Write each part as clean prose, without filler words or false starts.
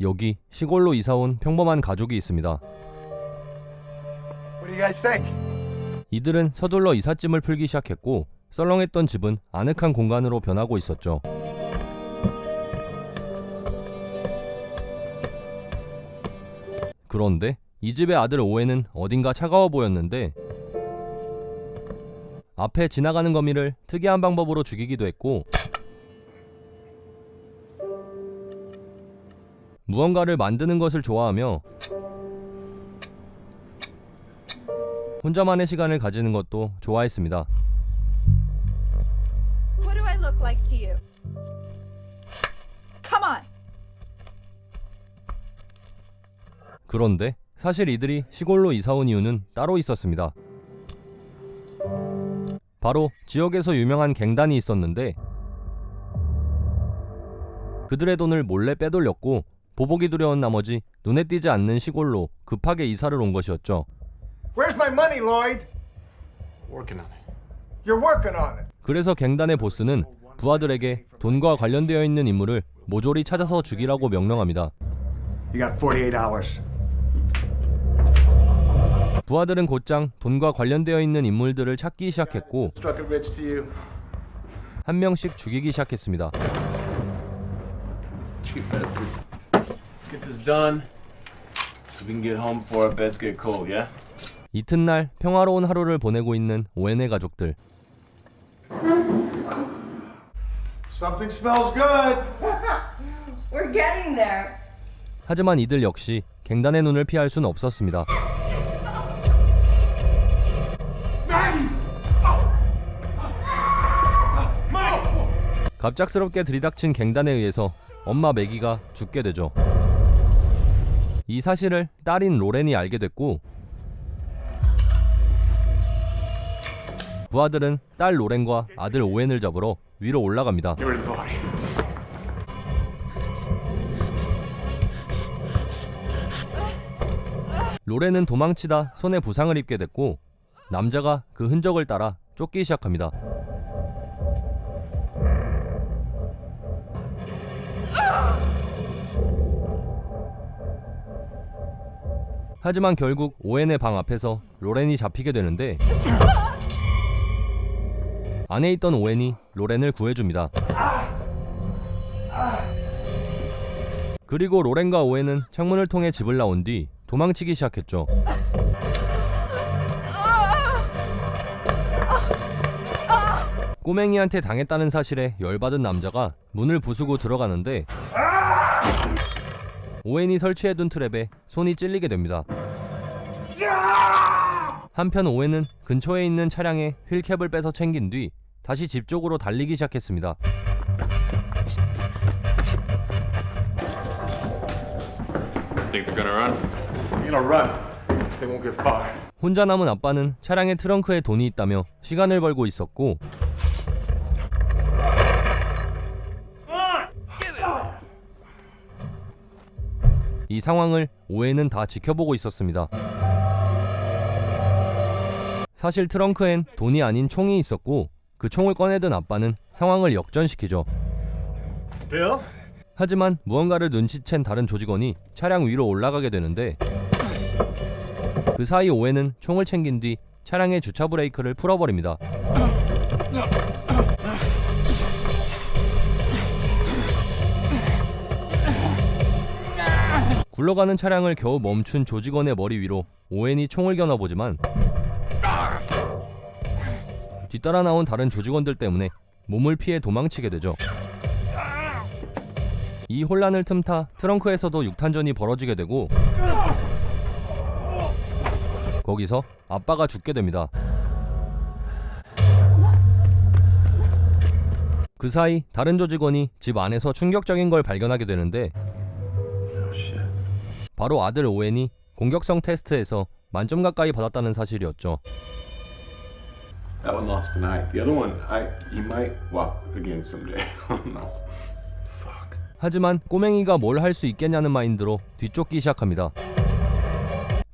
여기 시골로 이사온 평범한 가족이 있습니다. What do you guys think? 이들은 서둘러 이삿짐을 풀기 시작했고 썰렁했던 집은 아늑한 공간으로 변하고 있었죠. 그런데 이 집의 아들 오웬은 어딘가 차가워 보였는데 앞에 지나가는 거미를 특이한 방법으로 죽이기도 했고 무언가를 만드는 것을 좋아하며 혼자만의 시간을 가지는 것도 좋아했습니다. What do I look like to you? Come on. 그런데 사실 이들이 시골로 이사온 이유는 따로 있었습니다. 바로 지역에서 유명한 갱단이 있었는데 그들의 돈을 몰래 빼돌렸고 보복이 두려운 나머지 눈에 띄지 않는 시골로 급하게 이사를 온 것이었죠. Where's my money, Lloyd? Working on it. You're working on it. 그래서 갱단의 보스는 부하들에게 돈과 관련되어 있는 인물을 모조리 찾아서 죽이라고 명령합니다. You got 48 hours. 부하들은 곧장 돈과 관련되어 있는 인물들을 찾기 시작했고 Struck it rich to you. 한 명씩 죽이기 시작했습니다. Cheap bastard. Let's get this done. So we can get home before our beds get cold, yeah? 이튿날 평화로운 하루를 보내고 있는 오웬의 가족들. Something smells good. We're getting there. 하지만 이들 역시 갱단의 눈을 피할 수는 없었습니다. 갑작스럽게 들이닥친 갱단에 의해서 엄마 매기가 죽게 되죠. 이 사실을 딸인 로렌이 알게 됐고 부하들은 딸 로렌과 아들 오웬을 잡으러 위로 올라갑니다. Get rid of the body. 로렌은 도망치다 손에 부상을 입게 됐고 남자가 그 흔적을 따라 쫓기 시작합니다. 하지만 결국 오웬의 방 앞에서 로렌이 잡히게 되는데 안에 있던 오웬이 로렌을 구해줍니다. 그리고 로렌과 오웬은 창문을 통해 집을 나온 뒤 도망치기 시작했죠. 꼬맹이한테 당했다는 사실에 열받은 남자가 문을 부수고 들어가는데 오웬이 설치해둔 트랩에 손이 찔리게 됩니다. 한편 오웬은 근처에 있는 차량에 휠캡을 빼서 챙긴 뒤 다시 집 쪽으로 달리기 시작했습니다. Think they're gonna run? You're gonna run. They won't get far. 혼자 남은 아빠는 차량의 트렁크에 돈이 있다며 시간을 벌고 있었고 이 상황을 오웬은 다 지켜보고 있었습니다. 사실 트렁크엔 돈이 아닌 총이 있었고 그 총을 꺼내든 아빠는 상황을 역전시키죠. Bill? 하지만 무언가를 눈치챈 다른 조직원이 차량 위로 올라가게 되는데 그 사이 오웬은 총을 챙긴 뒤 차량의 주차 브레이크를 풀어버립니다. 굴러가는 차량을 겨우 멈춘 조직원의 머리 위로 오웬이 총을 겨눠보지만 뒤따라 나온 다른 조직원들 때문에 몸을 피해 도망치게 되죠. 이 혼란을 틈타 트렁크에서도 육탄전이 벌어지게 되고 거기서 아빠가 죽게 됩니다. 그 사이 다른 조직원이 집 안에서 충격적인 걸 발견하게 되는데 바로 아들 오웬이 공격성 테스트에서 만점 가까이 받았다는 사실이었죠. That one lost tonight. The other one, he might walk again someday. No. Fuck. 하지만 꼬맹이가 뭘 할 수 있겠냐는 마인드로 뒤쫓기 시작합니다.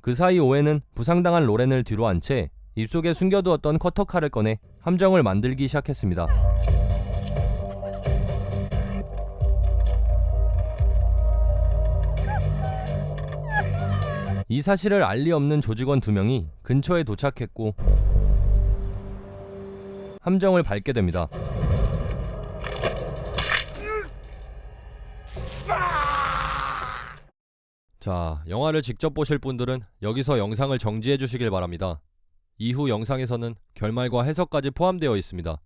그 사이 오웬은 부상당한 로렌을 뒤로 한 채 입속에 숨겨두었던 커터칼을 꺼내 함정을 만들기 시작했습니다. 이 사실을 알 리 없는 조직원 2명이 근처에 도착했고 함정을 밟게 됩니다. 자, 영화를 직접 보실 분들은 여기서 영상을 정지해 주시길 바랍니다. 이후 영상에서는 결말과 해석까지 포함되어 있습니다.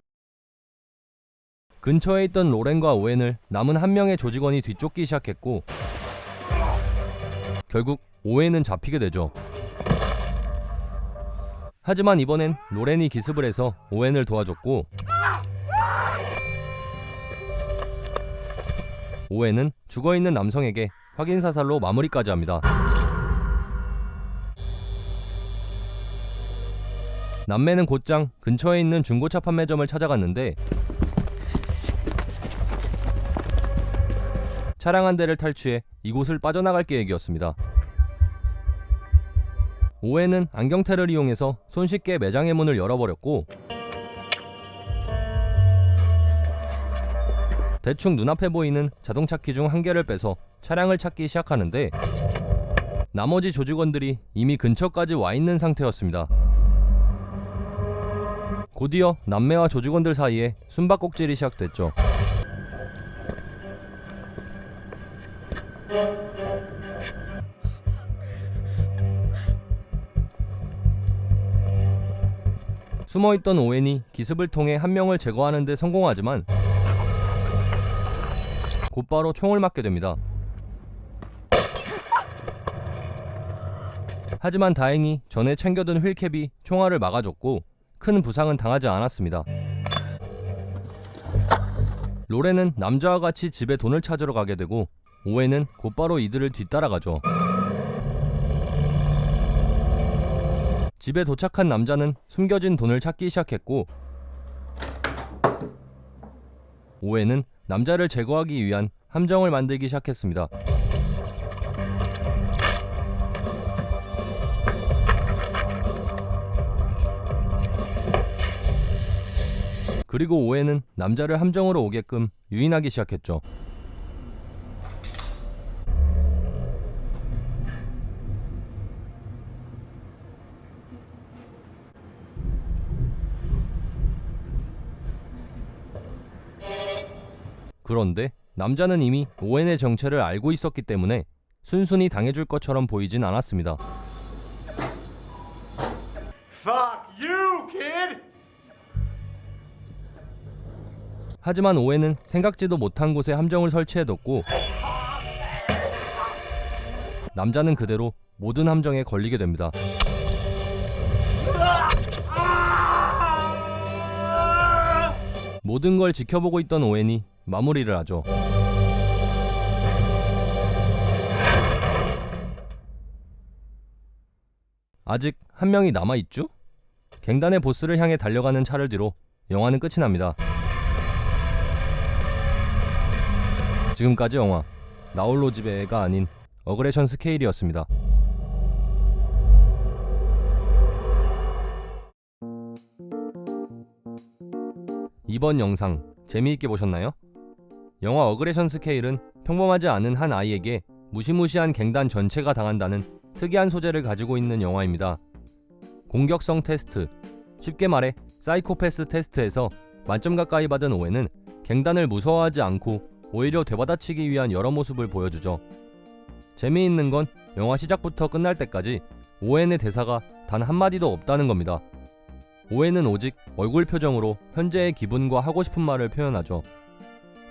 근처에 있던 로렌과 오웬을 남은 한 명의 조직원이 뒤쫓기 시작했고 결국 오웬은 잡히게 되죠. 하지만 이번엔 로렌이 기습을 해서 오웬을 도와줬고 오웬은 죽어있는 남성에게 확인사살로 마무리까지 합니다. 남매는 곧장 근처에 있는 중고차 판매점을 찾아갔는데 차량 한 대를 탈취해 이곳을 빠져나갈 계획이었습니다. 오웬은 안경테를 이용해서 손쉽게 매장의 문을 열어버렸고 대충 눈앞에 보이는 자동차 키 중 한 개를 빼서 차량을 찾기 시작하는데 나머지 조직원들이 이미 근처까지 와 있는 상태였습니다. 곧이어 남매와 조직원들 사이에 숨바꼭질이 시작됐죠. 숨어있던 오웬이 기습을 통해 한 명을 제거하는 데 성공하지만 곧바로 총을 맞게 됩니다. 하지만 다행히 전에 챙겨둔 휠캡이 총알을 막아줬고 큰 부상은 당하지 않았습니다. 로렌은 남자와 같이 집에 돈을 찾으러 가게 되고 오웬은 곧바로 이들을 뒤따라가죠. 집에 도착한 남자는 숨겨진 돈을 찾기 시작했고 오웬은 남자를 제거하기 위한 함정을 만들기 시작했습니다. 그리고 오웬은 남자를 함정으로 오게끔 유인하기 시작했죠. 그런데 남자는 이미 오웬의 정체를 알고 있었기 때문에 순순히 당해줄 것처럼 보이진 않았습니다. Fuck you, kid! 하지만 오웬은 생각지도 못한 곳에 함정을 설치해뒀고 남자는 그대로 모든 함정에 걸리게 됩니다. 모든 걸 지켜보고 있던 오웬이 마무리를 하죠. 아직 한 명이 남아있죠? 갱단의 보스를 향해 달려가는 차를 뒤로 영화는 끝이 납니다. 지금까지 영화 나홀로 집에가 아닌 어그레션 스케일이었습니다. 이번 영상 재미있게 보셨나요? 영화 어그레션 스케일은 평범하지 않은 한 아이에게 무시무시한 갱단 전체가 당한다는 특이한 소재를 가지고 있는 영화입니다. 공격성 테스트, 쉽게 말해 사이코패스 테스트에서 만점 가까이 받은 오웬은 갱단을 무서워하지 않고 오히려 되받아치기 위한 여러 모습을 보여주죠. 재미있는 건 영화 시작부터 끝날 때까지 오웬의 대사가 단 한마디도 없다는 겁니다. 오웬은 오직 얼굴 표정으로 현재의 기분과 하고 싶은 말을 표현하죠.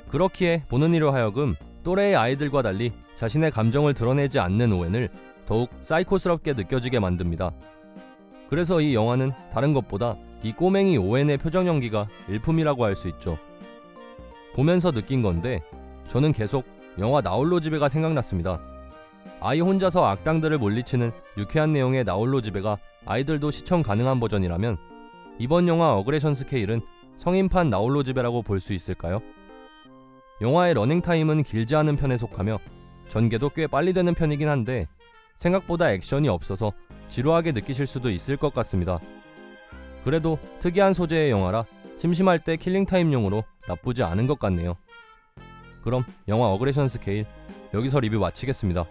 그렇기에 보는 이로 하여금 또래의 아이들과 달리 자신의 감정을 드러내지 않는 오웬을 더욱 사이코스럽게 느껴지게 만듭니다. 그래서 이 영화는 다른 것보다 이 꼬맹이 오웬의 표정 연기가 일품이라고 할 수 있죠. 보면서 느낀 건데 저는 계속 영화 나홀로 집에가 생각났습니다. 아이 혼자서 악당들을 물리치는 유쾌한 내용의 나홀로 집에가 아이들도 시청 가능한 버전이라면 이번 영화 어그레션 스케일은 성인판 나홀로 집에라고 볼 수 있을까요? 영화의 러닝타임은 길지 않은 편에 속하며 전개도 꽤 빨리 되는 편이긴 한데 생각보다 액션이 없어서 지루하게 느끼실 수도 있을 것 같습니다. 그래도 특이한 소재의 영화라 심심할 때 킬링타임용으로 나쁘지 않은 것 같네요. 그럼 영화 어그레션 스케일 여기서 리뷰 마치겠습니다.